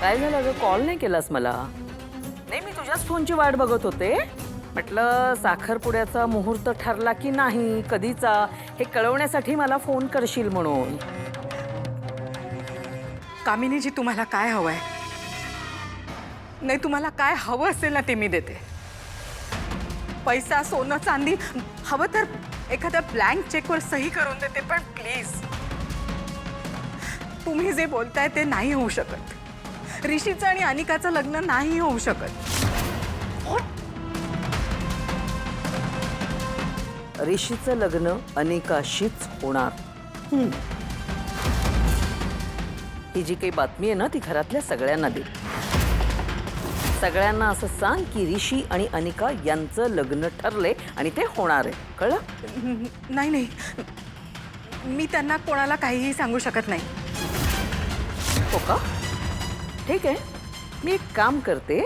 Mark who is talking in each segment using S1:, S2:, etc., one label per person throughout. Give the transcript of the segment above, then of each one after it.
S1: काय झालं ग? कॉल नाही केलास मला? नाही, मी तुझ्याच फोनची वाट बघत होते. म्हटलं साखरपुड्याचा मुहूर्त ठरला की नाही, कधीचा, हे कळवण्यासाठी मला फोन करशील म्हणून.
S2: कामिनीजी, तुम्हाला काय हवंय? नाही, तुम्हाला काय हवं असेल ना ते मी देते. पैसा, सोनं, चांदी, हवं तर एखाद्या ब्लँक चेकवर सही करून देते. पण प्लीज, तुम्ही जे बोलताय ते नाही होऊ शकत. ऋषीचं आणि अनिकाचं लग्न नाही होऊ शकत.
S1: ऋषीचं लग्न अनिकाशीच होणार. ही जी काही बातमी आहे ना, ती घरातल्या सगळ्यांना दे. सगळ्यांना असं सांग की ऋषी आणि अनिका यांचं लग्न ठरले आणि ते होणार आहे. कळलं?
S2: नाही नाही, मी त्यांना कोणाला काहीही सांगू शकत नाही.
S1: हो का? ठीक आहे, मी एक काम करते.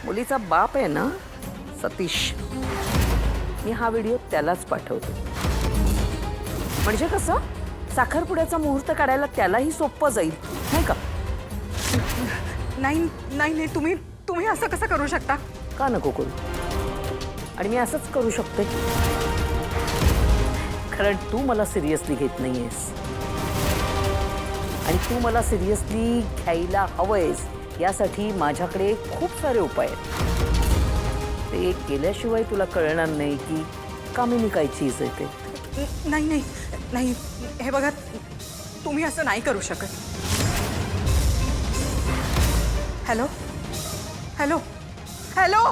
S1: मुलीचा बाप आहे ना, सतीश, मी हा व्हिडिओ त्यालाच पाठवते. म्हणजे कसं साखरपुड्याचा मुहूर्त काढायला त्यालाही सोपं जाईल, नाही का?
S2: नाही नाही नाही, तुम्ही असं कसं करू शकता?
S1: का नको करू? आणि मी असंच करू शकते, कारण तू मला सिरियसली घेत नाहीयेस आणि तू मला सिरियसली घ्यायला हवंयस. यासाठी माझ्याकडे खूप सारे उपाय आहेत. ते केल्याशिवाय तुला कळणार नाही की कामिनी काय चीज आहे ते.
S2: नाही नाही नाही, हे बघा, तुम्ही असं नाही करू शकत. हॅलो हॅलो हॅलो,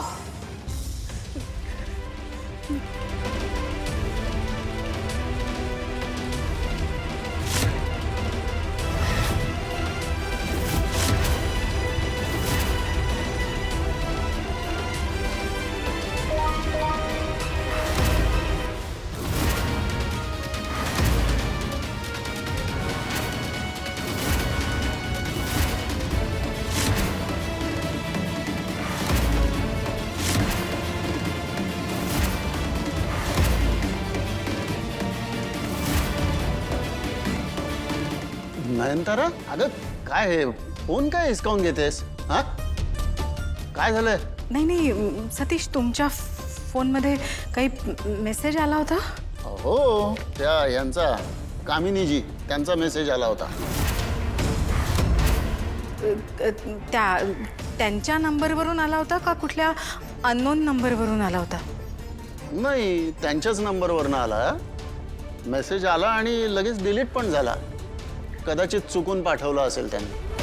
S3: नयनतारा, अगं काय हे फोन काय हिसकावून घेतेस? हा, काय झालंय?
S2: नाही नाही सतीश, तुमच्या फोनमध्ये काही मेसेज आला होता.
S3: हो, त्या यांचा कामिनीजी त्यांचा मेसेज आला होता.
S2: त्यांच्या नंबरवरून आला होता का कुठल्या अननोन नंबरवरून आला होता?
S3: नाही, त्यांच्याच नंबरवरनं आला. मेसेज आला आणि लगेच डिलीट पण झाला. कदाचित चुकून पाठवला असेल त्यांनी.